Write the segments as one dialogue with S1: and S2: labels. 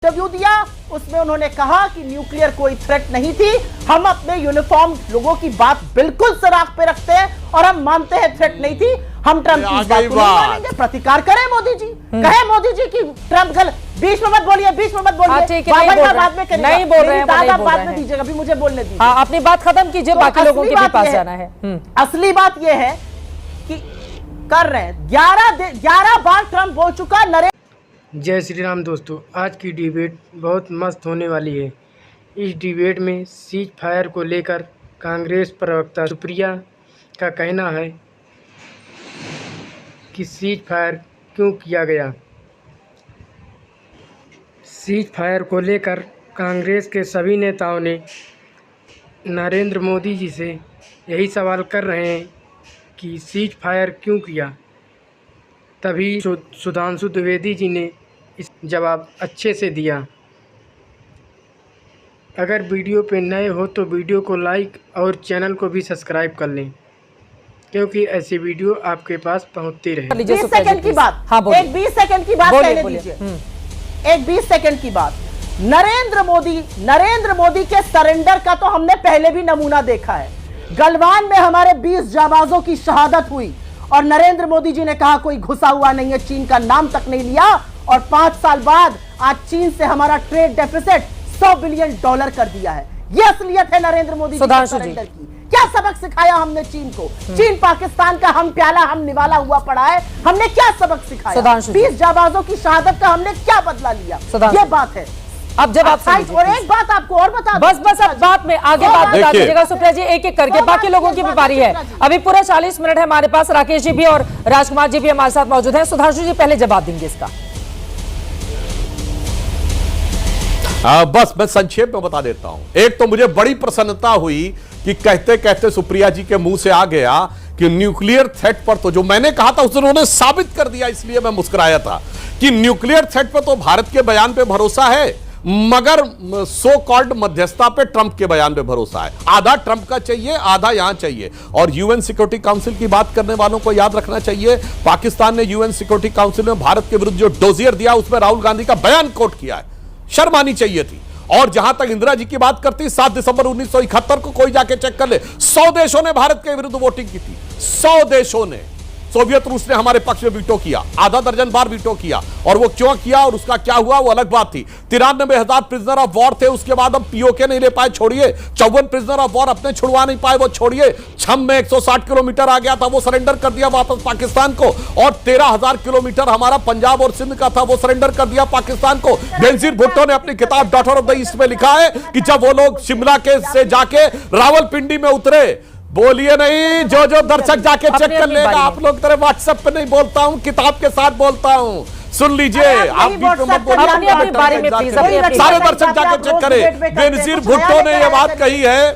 S1: Interview दिया, उसमें उन्होंने कहा कि न्यूक्लियर कोई थ्रेट नहीं थी। हम अपने यूनिफॉर्म लोगों की बात बिल्कुल सराख पे रखते हैं और हम मानते हैं थ्रेट नहीं थी। हम ट्रंप की बात को नहीं मानेंगे। प्रतिकार करें मोदी जी, कहे मोदी जी कि ट्रंप गलत। बीच में मत बोलिए, बीच में मत बोलिए। बाद में करेंगे,
S2: नहीं बोल रहे हैं,
S1: बाद में दीजिएगा, अभी मुझे बोलने दीजिए।
S2: हाँ, अपनी बात खत्म कीजिए, बाकी लोगों के भी पास जाना है।
S1: असली बात यह है कि कर रहे हैं 11 बार ट्रंप बोल चुका। नरेंद्र
S3: जय श्री राम दोस्तों, आज की डिबेट बहुत मस्त होने वाली है। इस डिबेट में सीज फायर को लेकर कांग्रेस प्रवक्ता सुप्रिया का कहना है कि सीज फायर क्यों किया गया। सीज फायर को लेकर कांग्रेस के सभी नेताओं ने नरेंद्र मोदी जी से यही सवाल कर रहे हैं कि सीज फायर क्यों किया। तभी सुधांशु द्विवेदी जी ने इस जवाब अच्छे से दिया। अगर वीडियो पे नए हो तो वीडियो को लाइक और चैनल को भी सब्सक्राइब कर लें, क्योंकि ऐसी वीडियो आपके पास पहुंचती रहे।
S1: 20 सेकंड की बात,
S2: हाँ,
S1: एक 20 सेकंड की बात कहने दीजिए। एक 20 सेकंड की बात। नरेंद्र मोदी के सरेंडर का तो हमने पहले भी नमूना देखा है। गलवान में हमारे 20 जाबाजों की शहादत हुई और नरेंद्र मोदी जी ने कहा कोई घुसा हुआ नहीं है, चीन का नाम तक नहीं लिया। और 5 साल बाद आज चीन से हमारा ट्रेड डेफिसिट $100 बिलियन कर दिया है। यह असलियत है नरेंद्र मोदी जी के सरेंडर की। क्या सबक सिखाया हमने चीन को? चीन पाकिस्तान का हम प्याला हम निवाला हुआ पड़ा है। हमने क्या सबक सिखाया? 20 जाबाजों की शहादत का हमने क्या बदला लिया? यह बात है।
S2: अब जब आप
S1: और एक बात आपको और बता
S2: बस अब बात में आगे बात बता दीजिएगा सुप्रिया जी, एक एक करके। बाकी लोगों की भी बारी है। अभी पूरा 40 मिनट है हमारे पास। राकेश जी भी और राजकुमार जी भी हमारे साथ मौजूद हैं। सुधांशु जी पहले जवाब देंगे इसका।
S4: बस मैं संक्षेप में बता देता हूं। एक तो मुझे बड़ी प्रसन्नता हुई कि कहते कहते सुप्रिया जी के मुंह से आ गया कि न्यूक्लियर थ्रेट पर तो जो मैंने कहा था उन्होंने साबित कर दिया, इसलिए मैं मुस्कुराया था कि न्यूक्लियर थ्रेट पर तो भारत के बयान पे भरोसा है, मगर सो कॉल्ड मध्यस्थता पे ट्रंप के बयान पे भरोसा है। आधा ट्रंप का चाहिए, आधा यहां चाहिए। और यूएन सिक्योरिटी काउंसिल की बात करने वालों को याद रखना चाहिए, पाकिस्तान ने यूएन सिक्योरिटी काउंसिल में भारत के विरुद्ध जो डोजियर दिया उसमें राहुल गांधी का बयान कोट किया है। शर्म आनी चाहिए थी। और जहां तक इंदिरा जी की बात करती, 7 दिसंबर 1971 को कोई जाके चेक कर ले, 100 देशों ने भारत के विरुद्ध वोटिंग की थी। 100 देशों ने। सोवियत रूस ने हमारे पक्ष में वीटो किया, आधा दर्जन बार वीटो किया। और वो क्यों किया और उसका क्या हुआ वो अलग बात थी। 93,000 प्रिजनर ऑफ वॉर थे, उसके बाद हम पीओके नहीं ले पाए, छोड़िए। 54 प्रिजनर ऑफ वॉर अपने छुड़वा नहीं पाए, वो छोड़िए। छम में 160 किलोमीटर आ गया था, वो सरेंडर कर दिया वापस पाकिस्तान को। और 13,000 किलोमीटर हमारा पंजाब और सिंध का था, वो सरेंडर कर दिया पाकिस्तान को। बेनजीर भुट्टो ने अपनी किताब डॉटर ऑफ द ईस्ट में लिखा है कि जब वो लोग शिमला के से जाके रावलपिंडी में उतरे, बोलिए नहीं, जो दर्शक जाके चेक कर लेगा। आप लोग तेरे व्हाट्सएप पे नहीं बोलता हूं, किताब के साथ बोलता हूं। सुन लीजिए, आप भी सारे दर्शक जाके चेक करें। बेनजीर भुट्टो ने यह बात कही है,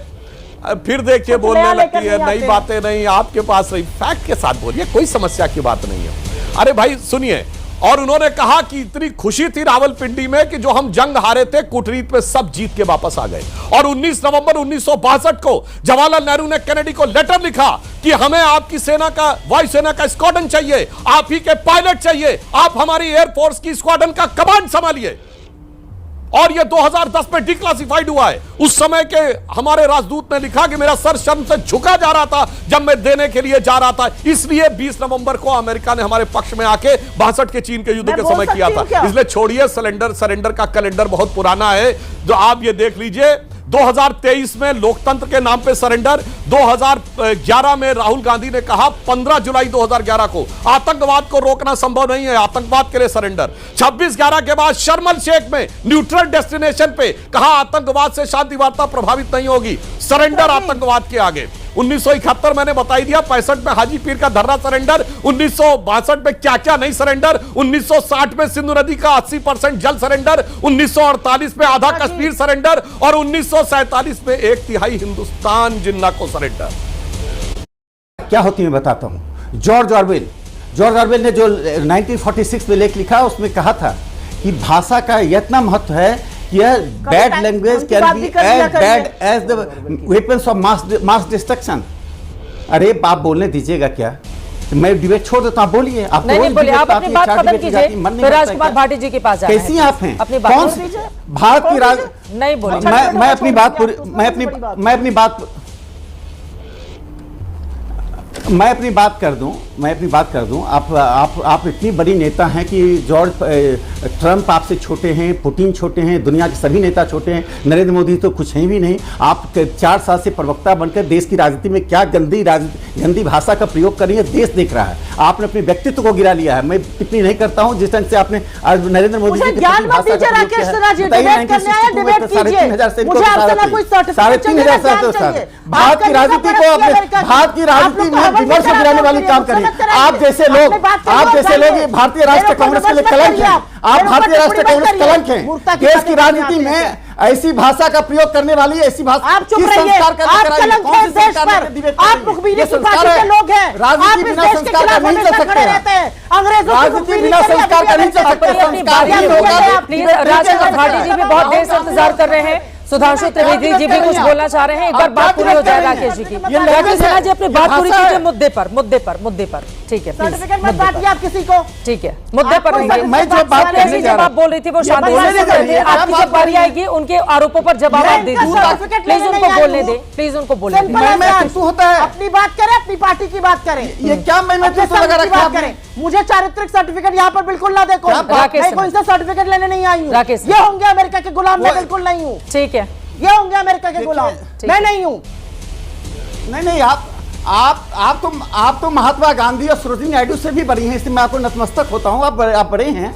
S4: फिर देखिए बोलने लगती है नई बातें नहीं, आपके पास रही। फैक्ट के साथ बोलिए, कोई समस्या की बात नहीं है। अरे भाई सुनिए। और उन्होंने कहा कि इतनी खुशी थी रावलपिंडी में कि जो हम जंग हारे थे कूटनीति पे सब जीत के वापस आ गए। और 19 नवंबर 1962 को जवाहरलाल नेहरू ने केनेडी को लेटर लिखा कि हमें आपकी सेना का, वायुसेना का स्क्वाड्रन चाहिए, आप ही के पायलट चाहिए, आप हमारी एयरफोर्स की स्क्वाड्रन का कमांड संभालिए। और यह 2010 में डिक्लासिफाइड हुआ है। उस समय के हमारे राजदूत ने लिखा कि मेरा सर शर्म से झुका जा रहा था जब मैं देने के लिए जा रहा था। इसलिए 20 नवंबर को अमेरिका ने हमारे पक्ष में आके 62 के चीन के युद्ध के समय किया था। इसलिए छोड़िए, सरेंडर का कैलेंडर बहुत पुराना है। जो आप ये देख लीजिए, 2023 में लोकतंत्र के नाम पे सरेंडर, 2011 में राहुल गांधी ने कहा 15 जुलाई 2011 को आतंकवाद को रोकना संभव नहीं है, आतंकवाद के लिए सरेंडर। 26/11 के बाद शर्म एल शेख में न्यूट्रल डेस्टिनेशन पे कहा आतंकवाद से शांति वार्ता प्रभावित नहीं होगी, सरेंडर आतंकवाद के आगे। 1971 मैंने बता दिया, 65 में हाजी पीर का धर्रा सरेंडर, 1962 में क्या क्या नहीं सरेंडर, 1960 में सिंधु नदी का 80% जल सरेंडर, 1948 में आधा कश्मीर सरेंडर और 1947 में 1/3 हिंदुस्तान जिन्ना को सरेंडर।
S5: क्या होती है मैं बताता हूं। जॉर्ज ऑरवेल ने जो 1946 में लेख लिखा उसमें कहा था कि भाषा का इतना महत्व है कि bad language can be as bad as the weapons of mass destruction. अरे आप बोलने दीजिएगा क्या? मैं डिबेट छोड़ देता हूँ, बोलिए। आप
S2: नहीं बोलिए, आप अपनी बात खत्म कीजिए, फिर राजकुमार भाटी जी के पास जाना है।
S5: कैसी आप हैं?
S2: अपनी बात
S5: कौन भारत की राज
S2: नहीं बोलिए।
S5: मैं अपनी बात पूरी मैं अपनी बात कर दूं। आप इतनी बड़ी नेता हैं कि जॉर्ज ट्रंप आपसे छोटे हैं, पुतिन छोटे हैं, दुनिया के सभी नेता छोटे हैं, नरेंद्र मोदी तो कुछ हैं भी नहीं। आप 4 साल से प्रवक्ता बनकर देश की राजनीति में क्या गंदी भाषा का प्रयोग कर रही है, देश देख रहा है। आपने अपने व्यक्तित्व को गिरा लिया है। मैं टिप्पणी नहीं करता हूं जिस ढंग से आपने आज नरेंद्र मोदी जी की भाषा का प्रयोग किया है। भारत की राजनीति में विमर्श गिराने वाली काम करें। आप जैसे लोग भारतीय राष्ट्रीय कांग्रेस के लिए कलंक हैं। आप भारतीय राष्ट्रीय कांग्रेस कलंक हैं। देश की राजनीति में ऐसी भाषा का प्रयोग करने वाली ऐसी भाषा
S1: आप चुप रहिए। आप कलंक हैं देश पर। आप मुखबिरी की पार्टी के लोग हैं।
S5: राजनीति बिना संस्कार का नहीं चल सकते।
S1: अंग्रेजों
S5: राजनीति बिना संस्कार का नहीं चल सकते।
S2: प्लीज राजकुमार भाटी जी भी बहुत देर से इंतजार कर रहे हैं। सुधांशु त्रिवेदी जी भी कुछ बोलना चाह रहे हैं। एक बार बात पूरी हो जाए राकेश जी की। राकेश सिन्हा जी अपनी बात पूरी कीजिए मुद्दे पर। ठीक है,
S1: सर्टिफिकेट मत बांटिए आप किसी को।
S2: ठीक है, मुद्दे पर रहिए।
S5: मैं जो बात कहने जा
S2: जब आप बोल रही थी वो शांति से बोल रही थी। आपकी जब बारी आएगी उनके आरोपों पर जवाब आप दे दीजिए। प्लीज उनको बोलने दे, प्लीज उनको बोलने दे।
S5: होता है
S1: अपनी बात करें, अपनी पार्टी की बात करें।
S5: ये क्या मैं लगा रखा
S1: करें। मुझे चारित्रिक सर्टिफिकेट यहाँ पर बिल्कुल ना देखो।
S2: राकेश
S1: मैं कोई से सर्टिफिकेट लेने नहीं आई हूँ।
S2: राकेश
S1: ये होंगे अमेरिका के गुलाम, मैं बिल्कुल नहीं हूँ।
S2: ठीक है,
S1: ये होंगे अमेरिका के गुलाम, मैं नहीं हूँ।
S5: नहीं आप तो महात्मा गांधी और सरोजिनी नायडू से भी बड़ी हैं, इसलिए मैं आपको नतमस्तक होता हूँ। आप बड़े हैं।